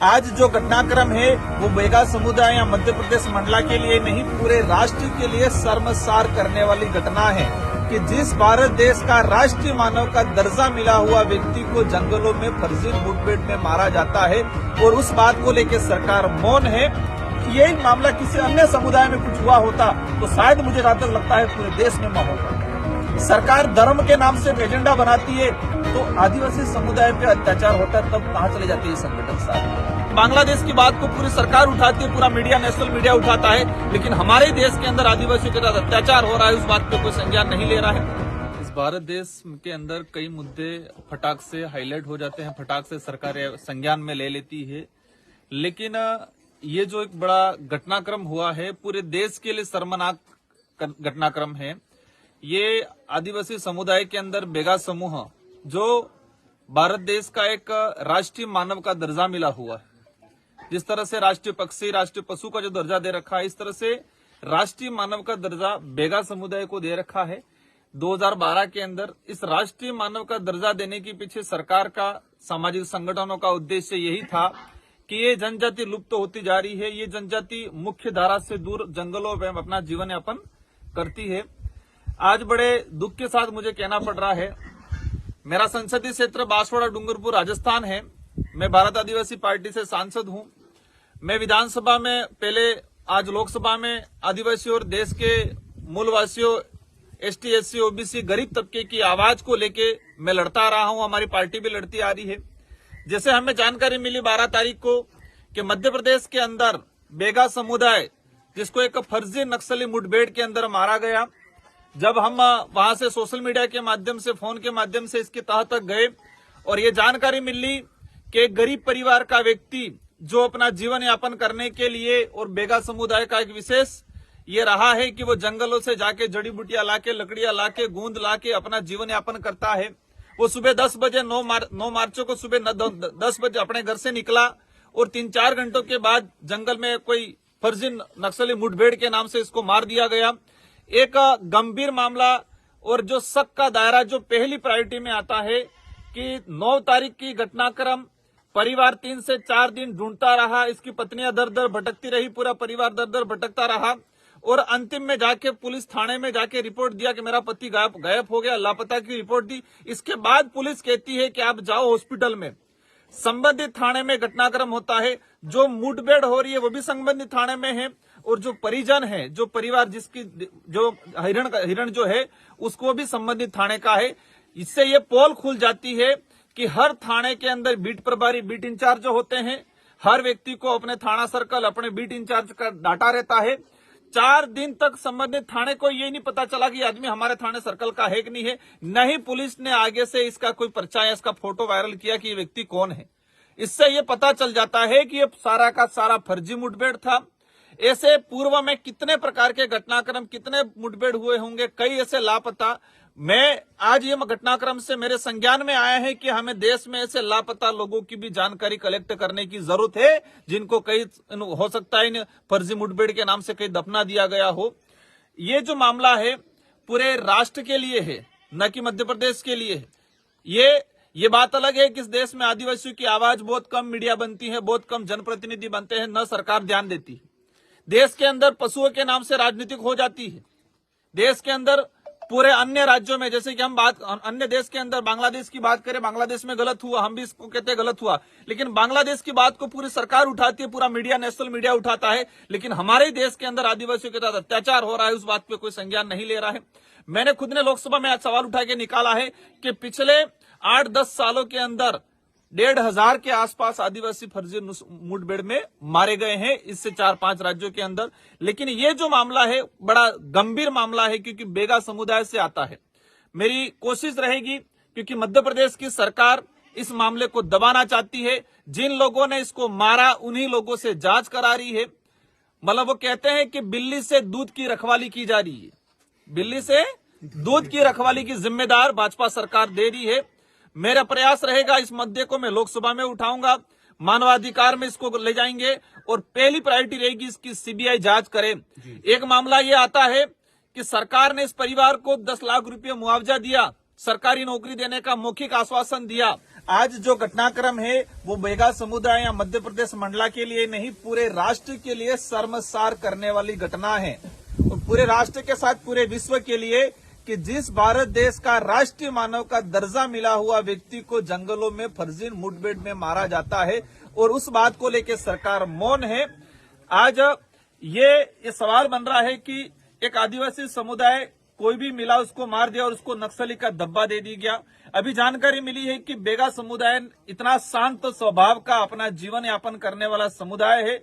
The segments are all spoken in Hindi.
आज जो घटनाक्रम है वो बेगा समुदाय या मध्य प्रदेश मंडला के लिए नहीं, पूरे राष्ट्र के लिए शर्मसार करने वाली घटना है कि जिस भारत देश का राष्ट्रीय मानव का दर्जा मिला हुआ व्यक्ति को जंगलों में फर्जी मुठभेड़ में मारा जाता है और उस बात को लेकर सरकार मौन है। कि यही मामला किसी अन्य समुदाय में कुछ हुआ होता तो शायद मुझे जहां तक लगता है पूरे देश में माहौल होता। सरकार धर्म के नाम से एजेंडा बनाती है तो आदिवासी समुदाय पे अत्याचार होता है, तब कहां चले जाते हैं संगठन साथ। बांग्लादेश की बात को पूरी सरकार उठाती है, पूरा मीडिया, नेशनल मीडिया उठाता है, लेकिन हमारे देश के अंदर आदिवासियों के साथ अत्याचार हो रहा है उस बात पे कोई संज्ञान नहीं ले रहा है। इस भारत देश के अंदर कई मुद्दे फटाक से हाईलाइट हो जाते हैं, फटाक से सरकार संज्ञान में ले लेती है, लेकिन ये जो एक बड़ा घटनाक्रम हुआ है पूरे देश के लिए शर्मनाक घटनाक्रम है। ये आदिवासी समुदाय के अंदर बेगा समूह जो भारत देश का एक राष्ट्रीय मानव का दर्जा मिला हुआ है, जिस तरह से राष्ट्रीय पक्षी, राष्ट्रीय पशु का जो दर्जा दे रखा है, इस तरह से राष्ट्रीय मानव का दर्जा बेगा समुदाय को दे रखा है। 2012 के अंदर इस राष्ट्रीय मानव का दर्जा देने के पीछे सरकार का, सामाजिक संगठनों का उद्देश्य यही था कि ये जनजाति लुप्त होती जा रही है, ये जनजाति मुख्य धारा से दूर जंगलों में अपना जीवन यापन करती है। आज बड़े दुख के साथ मुझे कहना पड़ रहा है, मेरा संसदीय क्षेत्र बांसवाड़ा डूंगरपुर राजस्थान है। मैं भारत आदिवासी पार्टी से सांसद हूं। मैं विधानसभा में पहले, आज लोकसभा में आदिवासी और देश के मूलवासियों, एसटी, एससी, ओबीसी, गरीब तबके की आवाज को लेके मैं लड़ता रहा हूं, हमारी पार्टी भी लड़ती आ रही है। जैसे हमें जानकारी मिली 12 तारीख को कि मध्य प्रदेश के अंदर बेगा समुदाय, जिसको एक फर्जी नक्सली मुठभेड़ के अंदर मारा गया, जब हम वहां से सोशल मीडिया के माध्यम से, फोन के माध्यम से इसके तह तक गए और ये जानकारी मिली कि एक गरीब परिवार का व्यक्ति जो अपना जीवन यापन करने के लिए, और बेगा समुदाय का एक विशेष ये रहा है कि वो जंगलों से जाके जड़ी बूटियां लाके, लकड़ियां लाके, गूंद लाके अपना जीवन यापन करता है। वो सुबह 10 बजे 9 मार्च को सुबह 10 बजे अपने घर से निकला और 3-4 घंटों के बाद जंगल में कोई फर्जी नक्सली मुठभेड़ के नाम से इसको मार दिया गया। एक गंभीर मामला और जो शक का दायरा जो पहली प्रायोरिटी में आता है कि 9 तारीख की घटनाक्रम, परिवार 3 से 4 दिन ढूंढता रहा, इसकी पत्नियां दर दर भटकती रही, पूरा परिवार दर दर भटकता रहा और अंतिम में जाके पुलिस थाने में जाके रिपोर्ट दिया कि मेरा पति गायब हो गया, लापता की रिपोर्ट दी। इसके बाद पुलिस कहती है कि आप जाओ हॉस्पिटल में। संबंधित थाने में घटनाक्रम होता है, जो मुठभेड़ हो रही है वो भी संबंधित थाने में है और जो परिजन है, जो परिवार जिसकी जो हिरण जो है उसको भी संबंधित थाने का है। इससे ये पोल खुल जाती है कि हर थाने के अंदर बीट प्रभारी, बीट इंचार्ज जो होते हैं, हर व्यक्ति को अपने थाना सर्कल, अपने बीट इंचार्ज का डाटा रहता है। 4 दिन तक संबंधित थाने को ये नहीं पता चला कि आदमी हमारे थाने सर्कल का है कि नहीं है। नहीं पुलिस ने आगे से इसका कोई पर्चा या इसका फोटो वायरल किया कि ये व्यक्ति कौन है। इससे ये पता चल जाता है कि ये सारा का सारा फर्जी मुठभेड़ था। ऐसे पूर्व में कितने प्रकार के घटनाक्रम, कितने मुठभेड़ हुए होंगे, कई ऐसे लापता। मैं आज ये घटनाक्रम से मेरे संज्ञान में आया है कि हमें देश में ऐसे लापता लोगों की भी जानकारी कलेक्ट करने की जरूरत है, जिनको कई हो सकता है इन फर्जी मुठभेड़ के नाम से कहीं दफना दिया गया हो। ये जो मामला है पूरे राष्ट्र के लिए है, न कि मध्य प्रदेश के लिए है। ये बात अलग है कि इस देश में आदिवासियों की आवाज बहुत कम मीडिया बनती है, बहुत कम जनप्रतिनिधि बनते हैं, न सरकार ध्यान देती है। देश के अंदर पशुओं के नाम से राजनीतिक हो जाती है। देश के अंदर पूरे अन्य राज्यों में, जैसे कि हम बात अन्य देश के अंदर बांग्लादेश की बात करें, बांग्लादेश में गलत हुआ, हम भी इसको कहते हैं गलत हुआ, लेकिन बांग्लादेश की बात को पूरी सरकार उठाती है, पूरा मीडिया, नेशनल मीडिया उठाता है, लेकिन हमारे देश के अंदर आदिवासियों के साथ अत्याचार हो रहा है उस बात पे कोई संज्ञान नहीं ले रहा है। मैंने खुद ने लोकसभा में आज सवाल उठा के निकाला है कि पिछले 8-10 सालों के अंदर 1,500 के आसपास आदिवासी फर्जी मुठभेड़ में मारे गए हैं, इससे 4-5 राज्यों के अंदर। लेकिन ये जो मामला है बड़ा गंभीर मामला है, क्योंकि बेगा समुदाय से आता है। मेरी कोशिश रहेगी, क्योंकि मध्य प्रदेश की सरकार इस मामले को दबाना चाहती है। जिन लोगों ने इसको मारा उन्हीं लोगों से जांच करा रही है। मतलब वो कहते हैं कि बिल्ली से दूध की रखवाली की जा रही है, बिल्ली से दूध की रखवाली की जिम्मेदार भाजपा सरकार दे रही है। मेरा प्रयास रहेगा, इस मुद्दे को मैं लोकसभा में उठाऊंगा, मानवाधिकार में इसको ले जाएंगे और पहली प्रायोरिटी रहेगी इसकी सीबीआई जांच करे। एक मामला ये आता है कि सरकार ने इस परिवार को 10 लाख रुपये मुआवजा दिया, सरकारी नौकरी देने का मौखिक आश्वासन दिया। आज जो घटनाक्रम है वो बेगा समुदाय या मध्य प्रदेश मंडला के लिए नहीं, पूरे राष्ट्र के लिए शर्मसार करने वाली घटना है, और पूरे राष्ट्र के साथ पूरे विश्व के लिए कि जिस भारत देश का राष्ट्रीय मानव का दर्जा मिला हुआ व्यक्ति को जंगलों में फर्जी मुठभेड़ में मारा जाता है, और उस बात को लेकर सरकार मौन है। आज ये सवाल बन रहा है कि एक आदिवासी समुदाय कोई भी मिला उसको मार दिया और उसको नक्सली का धब्बा दे दी गया। अभी जानकारी मिली है कि बेगा समुदाय इतना शांत स्वभाव का अपना जीवन यापन करने वाला समुदाय है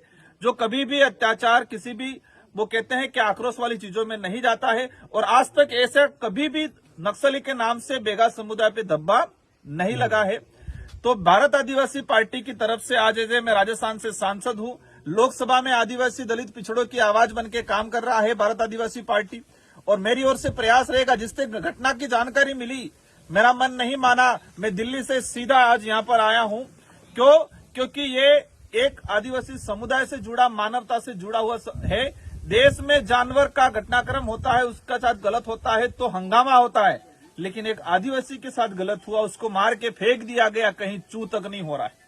जो कभी भी अत्याचार, किसी भी वो कहते हैं कि आक्रोश वाली चीजों में नहीं जाता है, और आज तक ऐसे कभी भी नक्सली के नाम से बेगा समुदाय पे धब्बा नहीं लगा है। तो भारत आदिवासी पार्टी की तरफ से आज मैं राजस्थान से सांसद हूं, लोकसभा में आदिवासी दलित पिछड़ों की आवाज बनकर काम कर रहा है भारत आदिवासी पार्टी, और मेरी ओर से प्रयास रहेगा। जिससे घटना की जानकारी मिली, मेरा मन नहीं माना, मैं दिल्ली से सीधा आज यहाँ पर आया हूँ। क्योंकि ये एक आदिवासी समुदाय से जुड़ा, मानवता से जुड़ा हुआ है। देश में जानवर का घटनाक्रम होता है, उसका साथ गलत होता है तो हंगामा होता है, लेकिन एक आदिवासी के साथ गलत हुआ, उसको मार के फेंक दिया गया, कहीं चू तक नहीं हो रहा है।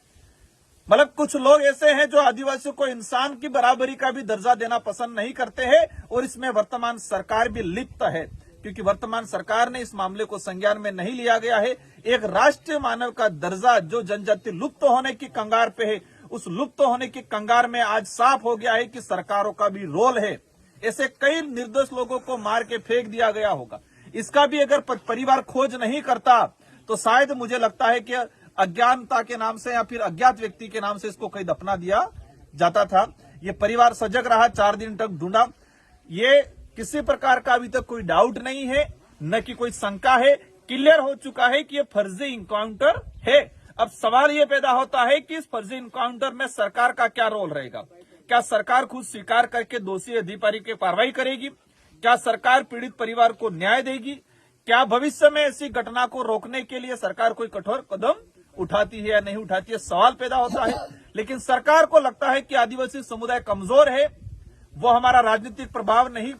मतलब कुछ लोग ऐसे हैं जो आदिवासियों को इंसान की बराबरी का भी दर्जा देना पसंद नहीं करते हैं, और इसमें वर्तमान सरकार भी लिप्त है, क्योंकि वर्तमान सरकार ने इस मामले को संज्ञान में नहीं लिया गया है। एक राष्ट्रीय मानव का दर्जा जो जनजाति लुप्त होने की कंगार पे है, उस लुप्त होने की कंगार में आज साफ हो गया है कि सरकारों का भी रोल है। ऐसे कई निर्दोष लोगों को मार के फेंक दिया गया होगा। इसका भी अगर परिवार खोज नहीं करता तो शायद मुझे लगता है कि अज्ञानता के नाम से या फिर अज्ञात व्यक्ति के नाम से इसको कहीं दफना दिया जाता था। ये परिवार सजग रहा, 4 दिन तक ढूंढा। ये किसी प्रकार का अभी तक कोई डाउट नहीं है, न कि कोई शंका है, क्लियर हो चुका है कि ये फर्जी इनकाउंटर है। अब सवाल ये पैदा होता है कि इस फर्जी इनकाउंटर में सरकार का क्या रोल रहेगा। क्या सरकार खुद स्वीकार करके दोषी अधिकारी की कार्रवाई करेगी? क्या सरकार पीड़ित परिवार को न्याय देगी? क्या भविष्य में ऐसी घटना को रोकने के लिए सरकार कोई कठोर कदम उठाती है या नहीं उठाती है, सवाल पैदा होता है। लेकिन सरकार को लगता है कि आदिवासी समुदाय कमजोर है, वो हमारा राजनीतिक प्रभाव नहीं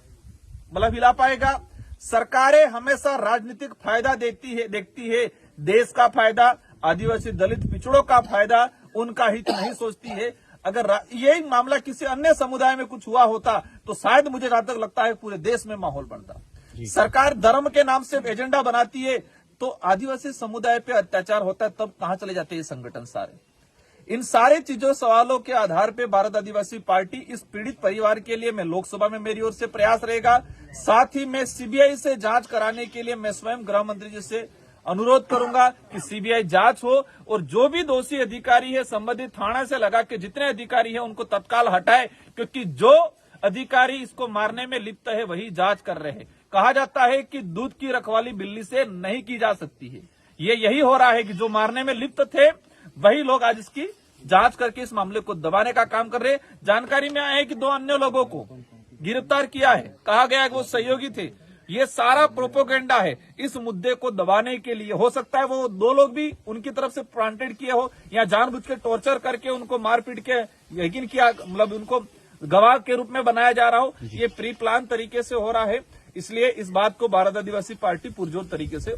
हिला पाएगा। सरकारें हमेशा राजनीतिक फायदा देखती है, देश का फायदा, आदिवासी दलित पिछड़ों का फायदा, उनका हित नहीं सोचती है। अगर यही मामला किसी अन्य समुदाय में कुछ हुआ होता तो शायद मुझे जहां तक लगता है पूरे देश में माहौल बनता। सरकार धर्म के नाम से एजेंडा बनाती है तो आदिवासी समुदाय पे अत्याचार होता है, तब कहां चले जाते हैं संगठन सारे। इन सारे चीजों सवालों के आधार पे भारत आदिवासी पार्टी इस पीड़ित परिवार के लिए मैं लोकसभा में मेरी ओर से प्रयास रहेगा। साथ ही मैं सीबीआई से जांच कराने के लिए मैं स्वयं गृह मंत्री जी से अनुरोध करूंगा कि सीबीआई जांच हो, और जो भी दोषी अधिकारी है संबंधित थाना से लगा के जितने अधिकारी है उनको तत्काल हटाए, क्योंकि जो अधिकारी इसको मारने में लिप्त है वही जांच कर रहे हैं। कहा जाता है कि दूध की रखवाली बिल्ली से नहीं की जा सकती है। यही हो रहा है कि जो मारने में लिप्त थे वही लोग आज इसकी जांच करके इस मामले को दबाने का काम कर रहे हैं। जानकारी में आया है कि 2 अन्य लोगों को गिरफ्तार किया है, कहा गया है कि वो सहयोगी थे। ये सारा प्रोपोगेंडा है इस मुद्दे को दबाने के लिए। हो सकता है वो 2 लोग भी उनकी तरफ से प्लांटेड किए हो, या जानबूझ के टॉर्चर करके उनको मारपीट के यकीन किया, उनको गवाह के रूप में बनाया जा रहा हो। ये प्री प्लान तरीके से हो रहा है, इसलिए इस बात को भारत आदिवासी पार्टी पुरजोर तरीके से